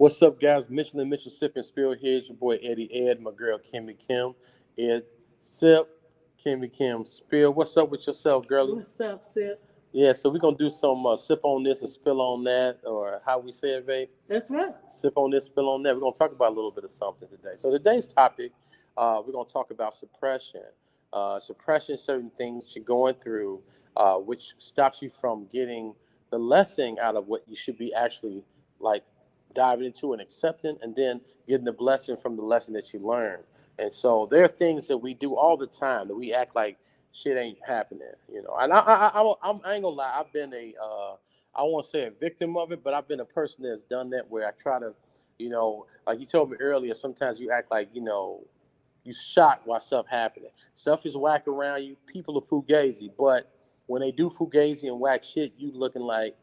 What's up, guys? Mitchell&Mitchell Sip and Spill here. It's your boy Eddie Ed, my girl Kimmy Kim. Ed Sip, Kimmy Kim Spill. What's up with yourself, girlie? What's up, Sip? Yeah, so we're going to do some sip on this and spill on that, or how we say it, babe? That's right. Sip on this, spill on that. We're going to talk about a little bit of something today. So today's topic, we're going to talk about suppression. Suppression, certain things that you're going through, which stops you from getting the lesson out of what you should be actually like diving into and accepting, and then getting the blessing from the lesson that you learned. And so there are things that we do all the time that we act like shit ain't happening, you know. And I ain't gonna lie, I've been I won't say a victim of it, but I've been a person that's done that where I try to, you know, like you told me earlier, sometimes you act like, you know, you shocked while stuff happening. Stuff is whack around you. People are fugazi, but when they do fugazi and whack shit, you looking like,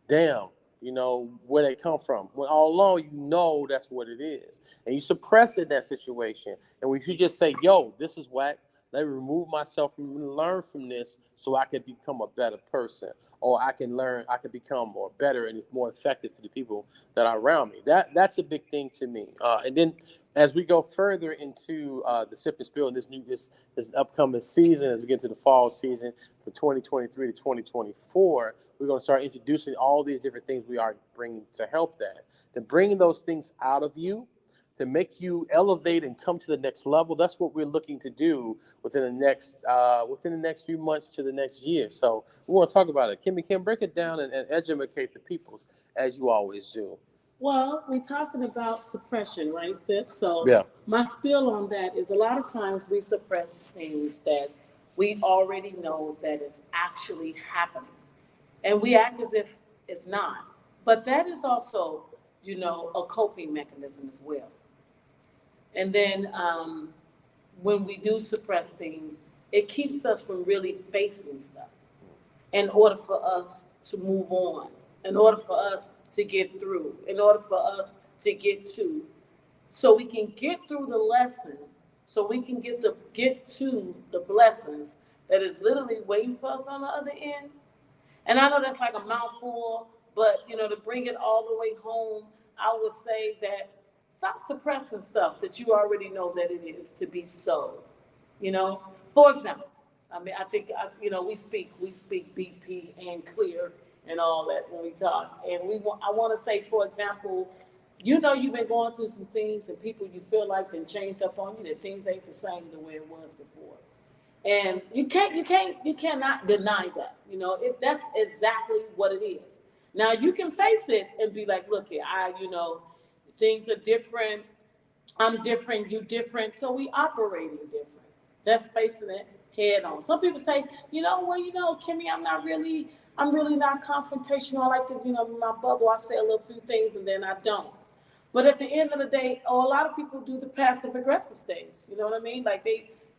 damn, you know, where they come from. When all along, you know that's what it is. And you suppress it in that situation. And when you just say, yo, this is whack, let me remove myself from learn from this so I can become a better person. Or I can learn, I can become more better and more effective to the people that are around me. That's a big thing to me. And then as we go further into the sip and spill in this upcoming season, as we get into the fall season from 2023 to 2024, we're going to start introducing all these different things we are bringing to help that, to bring those things out of you, to make you elevate and come to the next level. That's what we're looking to do within the next few months to the next year. So we want to talk about it. Kimmy, can break it down and educate the peoples as you always do. Well, we're talking about suppression, right, Sip? So Yeah. my spill on that is a lot of times we suppress things that we already know that is actually happening. And we act as if it's not. But that is also, a coping mechanism as well. And then when we do suppress things, it keeps us from really facing stuff in order for us to move on, in order for us to get through, in order for us to get to, so we can get through the lesson, so we can get to the blessings that is literally waiting for us on the other end. And I know that's like a mouthful, but to bring it all the way home, I would say that stop suppressing stuff that you already know that it is to be so. For example, I mean, I think we speak BP and clear and all that when we talk, and I want to say, for example, you've been going through some things, and people you feel like then changed up on you, that things ain't the same the way it was before. And you cannot deny that. That's exactly what it is. Now you can face it and be like, look here, things are different. I'm different, you different, so we operating different. That's facing it head on. Some people say, Kimmy, I'm really not confrontational. I like to, in my bubble, I say a little few things and then I don't. But at the end of the day, a lot of people do the passive aggressive stage. You know what I mean? Like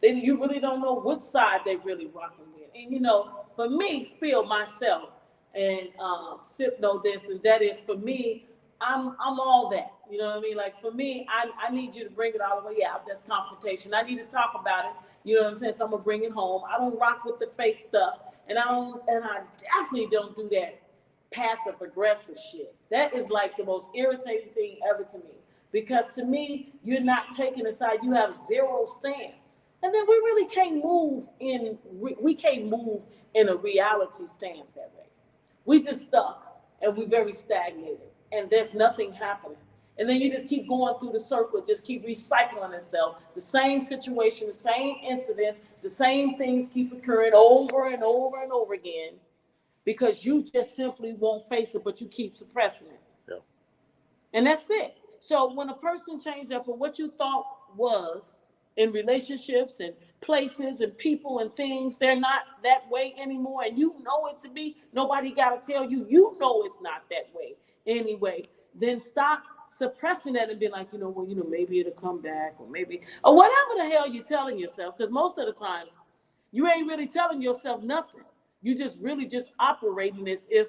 you really don't know which side they really rocking with. And for me, spill myself and sip know this, and that is for me. I'm all that. You know what I mean? Like for me, I need you to bring it all the way out. That's confrontation. I need to talk about it. You know what I'm saying? So I'm gonna bring it home. I don't rock with the fake stuff, and I definitely don't do that passive aggressive shit. That is like the most irritating thing ever to me. Because to me, you're not taking a side. You have zero stance. And then we really can't move in a reality stance that way. We just stuck and we're very stagnated and there's nothing happening. And then you just keep going through the circle, just keep recycling itself. The same situation, the same incidents, the same things keep occurring over and over and over again because you just simply won't face it, but you keep suppressing it. Yeah. And that's it. So when a person changes up from what you thought was in relationships and places and people and things, they're not that way anymore, and you know it to be, nobody got to tell you, it's not that way anyway, then stop suppressing that and be like, maybe it'll come back, or whatever the hell you're telling yourself, because most of the times you ain't really telling yourself nothing. You just really just operating as if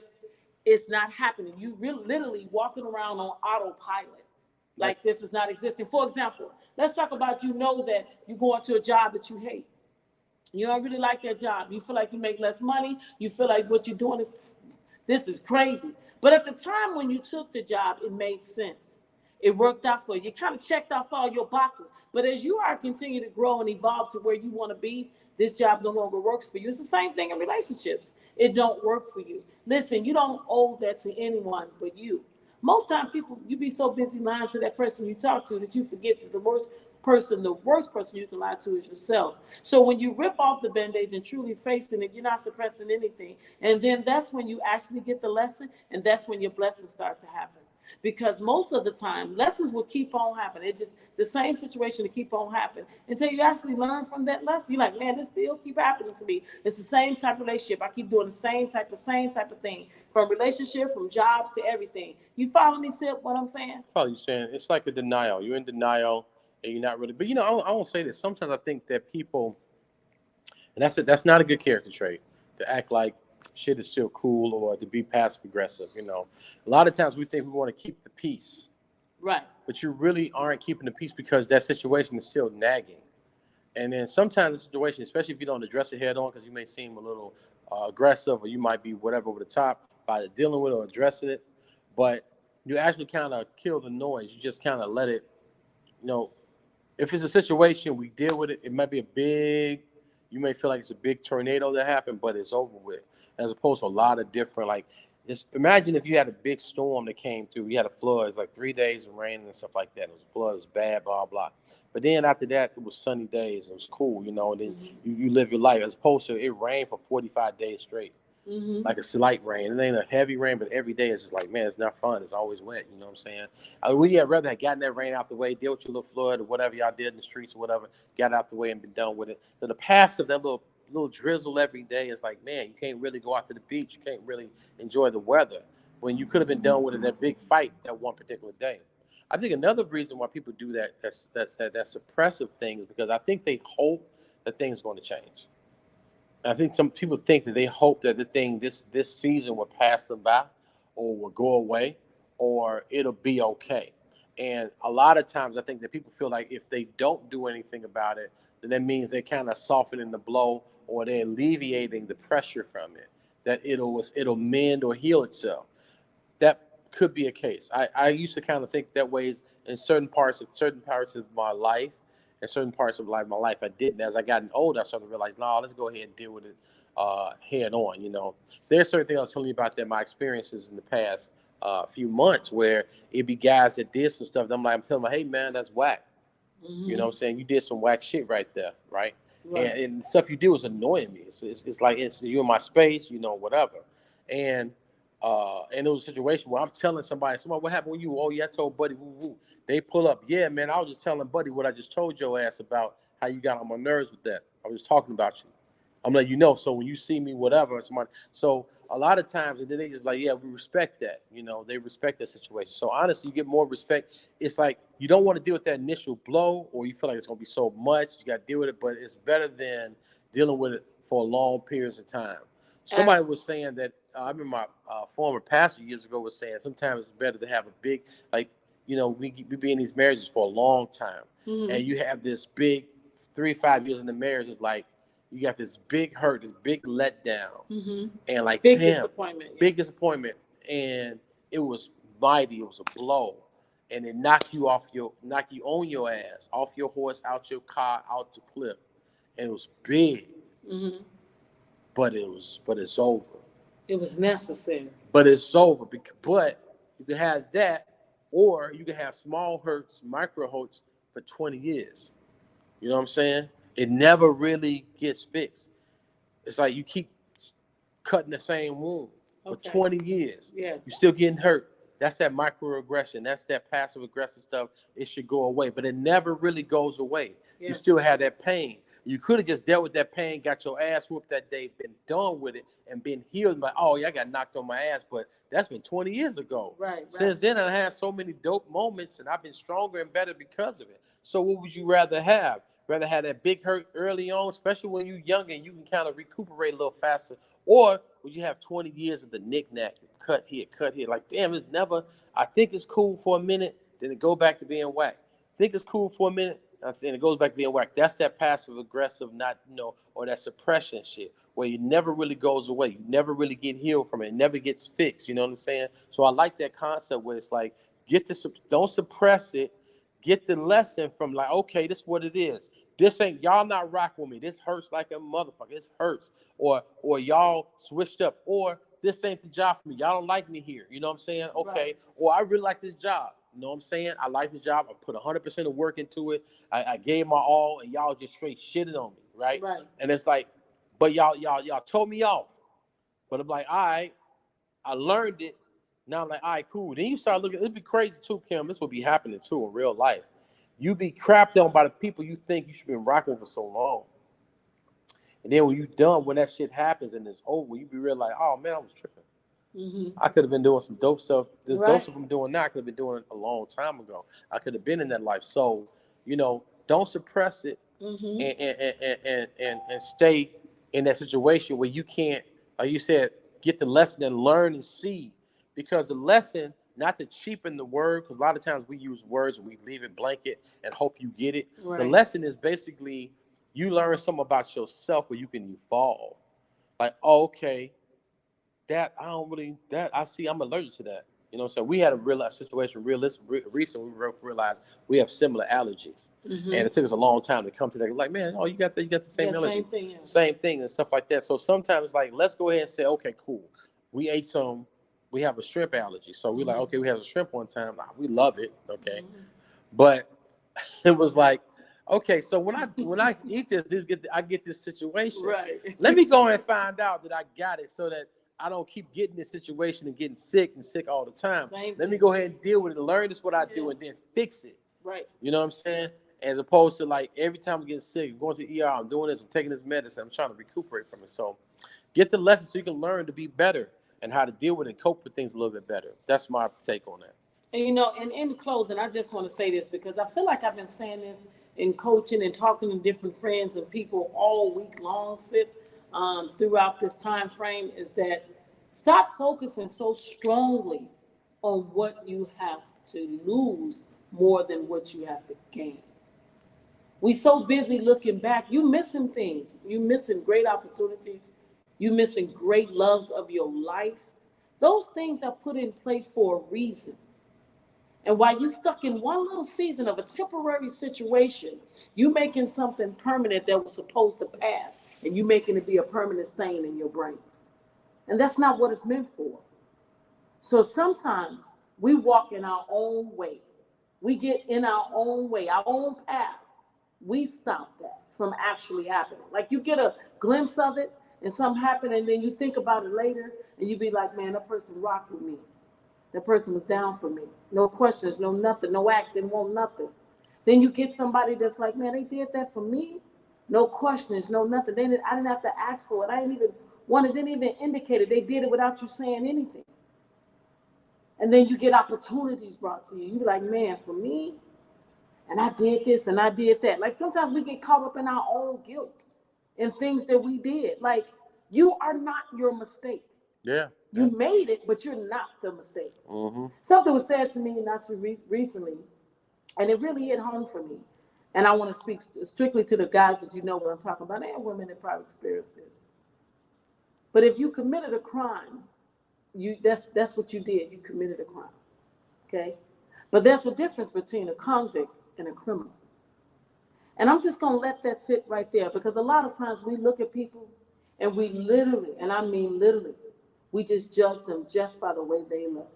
it's not happening. You really literally walking around on autopilot, like this is not existing. For example, let's talk about, that you go into a job that you hate. You don't really like that job. You feel like you make less money. You feel like what you're doing this is crazy. But at the time when you took the job, it made sense. It worked out for you. You kind of checked off all your boxes. But as you are continue to grow and evolve to where you want to be, this job no longer works for you. It's the same thing in relationships. It don't work for you. Listen, you don't owe that to anyone but you. Most time people, you be so busy lying to that person you talk to that you forget that the worst person you can lie to is yourself. So when you rip off the band-aid and truly facing it, you're not suppressing anything. And then that's when you actually get the lesson, and that's when your blessings start to happen. Because most of the time, lessons will keep on happening. It just the same situation to keep on happening until you actually learn from that lesson. You're like, man, this still keep happening to me. It's the same type of relationship. I keep doing the same type of thing, from relationship, from jobs to everything. You follow me, Sip? What I'm saying? Probably you saying it's like a denial. You're in denial and you're not really. But you know, I won't say this. Sometimes I think that people, and that's it. That's not a good character trait to act like shit is still cool or to be passive aggressive. You know, a lot of times we think we want to keep the peace, Right. but you really aren't keeping the peace because that situation is still nagging. And then sometimes the situation, especially if you don't address it head on, because you may seem a little aggressive or you might be whatever over the top by dealing with it or addressing it, but you actually kind of kill the noise. You just kind of let it, you know, if it's a situation, we deal with it. It might be a big, you may feel like it's a big tornado that happened, but it's over with. As opposed to a lot of different, like, just imagine if you had a big storm that came through. You had a flood. It's like 3 days of rain and stuff like that. It was a flood. It was bad, blah, blah. But then after that, it was sunny days. It was cool, you know, and then you live your life. As opposed to it rained for 45 days straight. Like a slight rain. It ain't a heavy rain, but every day it's just like, man, it's not fun. It's always wet. You know what I'm saying? We'd rather have gotten that rain out the way, deal with your little flood or whatever y'all did in the streets or whatever, got out the way and been done with it. So the past of that little drizzle every day is like, man, you can't really go out to the beach. You can't really enjoy the weather when you could have been done with it, that big fight that one particular day. I think another reason why people do that suppressive thing is because I think they hope that things are going to change. I think some people think that they hope that this season will pass them by, or will go away, or it'll be okay. And a lot of times, I think that people feel like if they don't do anything about it, then that means they're kind of softening the blow, or they're alleviating the pressure from it. That it'll mend or heal itself. That could be a case. I used to kind of think that ways in certain parts of my life and certain parts of my life I didn't. As I gotten older, I started to realize, no, let's go ahead and deal with it head on. You know, there's certain things I was telling you about that my experiences in the past few months where it be guys that did some stuff. That I'm telling them, hey man, that's whack. You know what I'm saying? You did some whack shit right there, right? Right. And stuff you do is annoying me. It's like it's you in my space, you know, whatever. And it was a situation where I'm telling somebody, what happened when you? Oh yeah, I told Buddy. Woo woo. They pull up. Yeah, man, I was just telling Buddy what I just told your ass about how you got on my nerves with that. I was talking about you. I'm letting you know. So when you see me, whatever, somebody. So a lot of times, and then they just like, yeah, we respect that. You know, they respect that situation. So honestly, you get more respect. It's like you don't want to deal with that initial blow, or you feel like it's gonna be so much. You got to deal with it, but it's better than dealing with it for long periods of time. Somebody was saying that I remember my former pastor years ago was saying sometimes it's better to have a big, like, you know, we be in these marriages for a long time, and you have this big 3 5 years in the marriage is like you got this big hurt, this big letdown, and like Big damn, disappointment. Yeah. big disappointment, and it was mighty, it was a blow, and it knocked you on your ass, off your horse, out your car, out the cliff, and it was big, but it's over. It was necessary. But it's over. But you can have that, or you can have small hurts, micro hurts for 20 years. You know what I'm saying? It never really gets fixed. It's like you keep cutting the same wound for 20 years. Yes. You're still getting hurt. That's that microaggression. That's that passive aggressive stuff. It should go away, but it never really goes away. Yeah. You still have that pain. You could have just dealt with that pain, got your ass whooped that day, been done with it, and been healed. Like, oh yeah, I got knocked on my ass, but that's been 20 years ago. Right. Since then, I had so many dope moments, and I've been stronger and better because of it. So, what would you rather have? Rather have that big hurt early on, especially when you're young and you can kind of recuperate a little faster, or would you have 20 years of the knick-knack, cut here, like, damn, it's never, I think it's cool for a minute, then it go back to being whack. Think it's cool for a minute, and it goes back to being whack. That's that passive aggressive, not, or that suppression shit, where it never really goes away. You never really get healed from it. It never gets fixed. You know what I'm saying? So I like that concept where it's like, don't suppress it. Get the lesson from like, okay, this is what it is. This ain't, y'all not rocking with me. This hurts like a motherfucker. This hurts. Or y'all switched up. Or this ain't the job for me. Y'all don't like me here. You know what I'm saying? Okay. Right. Or I really like this job. You know what I'm saying? I like the job. I put 100% of work into it. I gave my all, and y'all just straight shitted on me, right? Right. And it's like, but y'all told me off. But I'm like, all right, I learned it. Now I'm like, all right, cool. Then you start looking. It'd be crazy too, Kim. This will be happening too in real life. You be crapped on by the people you think you should be rocking for so long. And then when you done, when that shit happens and it's over, you be real like, oh man, I was tripping. Mm-hmm. I could have been doing some dope stuff. This dope stuff I'm doing now, I could have been doing it a long time ago. I could have been in that life. So, don't suppress it. Mm-hmm. and stay in that situation where you can't, like you said, get the lesson and learn and see. Because the lesson, not to cheapen the word, because a lot of times we use words and we leave it blanket and hope you get it. Right. The lesson is basically you learn something about yourself where you can evolve. Like, oh, okay, I see I'm allergic to that. You know what I'm saying? We had a situation recently. We realized we have similar allergies. Mm-hmm. And it took us a long time to come to that. Like, man, oh, you got the same allergy. Same thing and stuff like that. So sometimes, like, let's go ahead and say, okay, cool. We have a shrimp allergy. So we're like, okay, we had a shrimp one time. We love it. Okay. Mm-hmm. But it was like, okay, so when I eat I get this situation. Right. Let me go and find out that I got it so that I don't keep getting this situation and getting sick all the time. Let me go ahead and deal with it. Learn this what I do and then fix it. Right. You know what I'm saying? As opposed to like every time I'm getting sick, I'm going to the ER, I'm doing this, I'm taking this medicine, I'm trying to recuperate from it. So get the lesson so you can learn to be better and how to deal with and cope with things a little bit better. That's my take on that. And and in closing, I just want to say this because I feel like I've been saying this in coaching and talking to different friends and people all week long, throughout this time frame, is that stop focusing so strongly on what you have to lose more than what you have to gain. We so busy looking back, you missing things. You missing great opportunities. You missing great loves of your life. Those things are put in place for a reason. And while you're stuck in one little season of a temporary situation, you making something permanent that was supposed to pass, and you making it be a permanent stain in your brain. And that's not what it's meant for. So sometimes we walk in our own way. We get in our own way, our own path. We stop that from actually happening. Like you get a glimpse of it and something happened, and then you think about it later, and you be like, man, that person rocked with me. That person was down for me. No questions, no nothing, no acts, didn't want nothing. Then you get somebody that's like, man, they did that for me. No questions, no nothing. I didn't have to ask for it. I didn't even indicate it. They did it without you saying anything. And then you get opportunities brought to you. You be like, man, for me, and I did this and I did that. Like sometimes we get caught up in our own guilt and things that we did. Like you are not your mistake. Yeah. You made it, but you're not the mistake. Mm-hmm. Something was said to me not too recently, and it really hit home for me. And I want to speak strictly to the guys that you know what I'm talking about, and women that probably experience this. But if you committed a crime, that's what you did. You committed a crime. Okay? But there's a difference between a convict and a criminal. And I'm just going to let that sit right there because a lot of times we look at people and we literally, and I mean literally, we just judge them just by the way they look.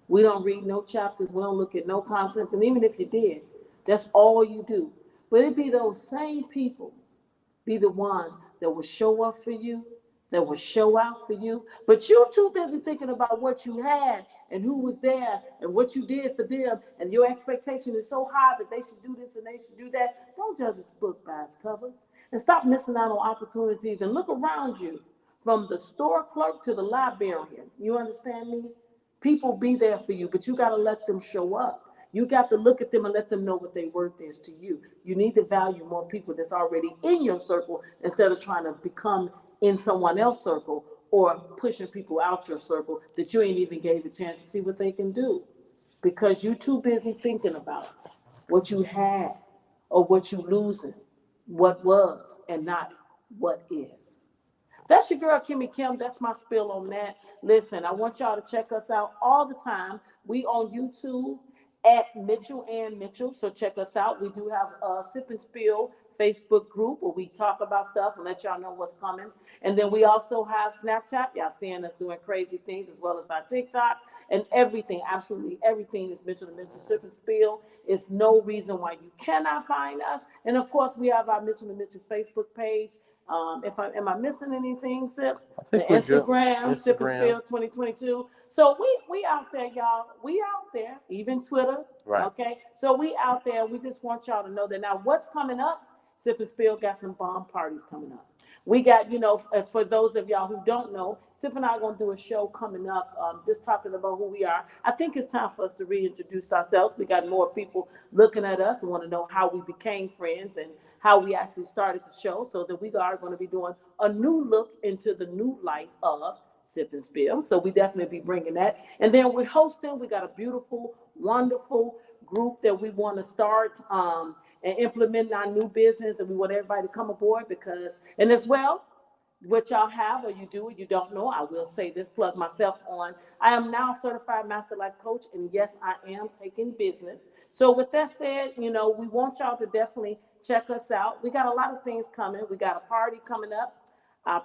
We don't read no chapters. We don't look at no content. And even if you did, that's all you do. But it be those same people be the ones that will show up for you, that will show out for you. But you're too busy thinking about what you had and who was there and what you did for them. And your expectation is so high that they should do this and they should do that. Don't judge a book by its cover. And stop missing out on opportunities and look around you. From the store clerk to the librarian, you understand me? People be there for you, but you got to let them show up. You got to look at them and let them know what their worth is to you. You need to value more people that's already in your circle instead of trying to become in someone else's circle or pushing people out your circle that you ain't even gave a chance to see what they can do because you're too busy thinking about what you had or what you losing, what was and not what is. That's your girl, Kimmy Kim. That's my spill on that. Listen, I want y'all to check us out all the time. We on YouTube at Mitchell&Mitchell. So check us out. We do have a Sip and Spill Facebook group where we talk about stuff and let y'all know what's coming. And then we also have Snapchat. Y'all seeing us doing crazy things as well as our TikTok and everything. Absolutely everything is Mitchell&Mitchell Sip and Spill. It's no reason why you cannot find us. And of course, we have our Mitchell&Mitchell Facebook page. If I am I missing anything, Sip? I think The Instagram, Sip and Instagram. Spill 2022. So we out there, y'all. We out there, even Twitter. Right. Okay. So we out there. We just want y'all to know that now what's coming up. Sip and Spill got some bomb parties coming up. We got, for those of y'all who don't know, Sip and I are going to do a show coming up, just talking about who we are. I think it's time for us to reintroduce ourselves. We got more people looking at us and want to know how we became friends and how we actually started the show, so that we are going to be doing a new look into the new light of Sip and Spill. So we definitely be bringing that. And then we're hosting. We got a beautiful, wonderful group that we want to start and implementing our new business, and we want everybody to come aboard and as well, what y'all have or you do or you don't know, I will say this, plug myself on. I am now a certified master life coach, and yes, I am taking business. So with that said, we want y'all to definitely check us out. We got a lot of things coming. We got a party coming up, our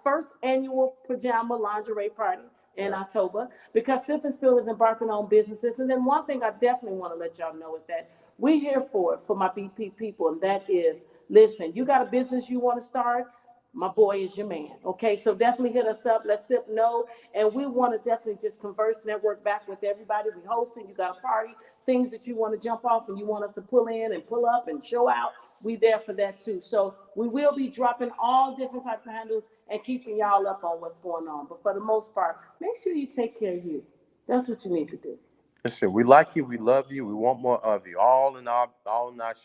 first annual pajama lingerie party in October, because Sip and Spill is embarking on businesses. And then one thing I definitely want to let y'all know is that we're here for it, for my BP people, and that is, listen, you got a business you want to start, my boy is your man. Okay, so definitely hit us up. Let's Sip know, and we want to definitely just converse, network back with everybody. We hosting. You got a party, things that you want to jump off, and you want us to pull in and pull up and show out. We there for that too. So we will be dropping all different types of handles and keeping y'all up on what's going on. But for the most part, make sure you take care of you. That's what you need to do. Listen, we like you, we love you, we want more of you. All in our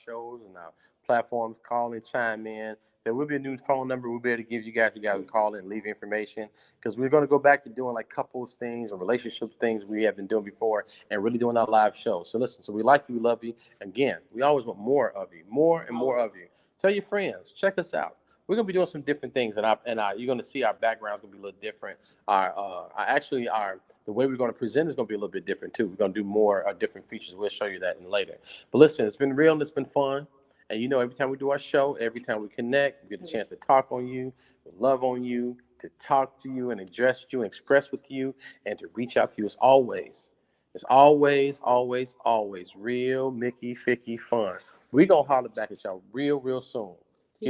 shows and our platforms, call and chime in. There will be a new phone number we'll be able to give you guys. You guys can call in and leave information, because we're going to go back to doing like couples things and relationship things we have been doing before, and really doing our live shows. So listen, so we like you, we love you. Again, we always want more of you, more and more of you. Tell your friends, check us out. We're gonna be doing some different things, and you're gonna see our background's gonna be a little different. The way we're gonna present is gonna be a little bit different too. We're gonna do more different features. We'll show you that in later. But listen, it's been real and it's been fun. And every time we do our show, every time we connect, we get a chance to talk on you, to love on you, to talk to you and address you and express with you, and to reach out to you. It's always, always, always real Mickey Ficky fun. We're gonna holler back at y'all real, real soon.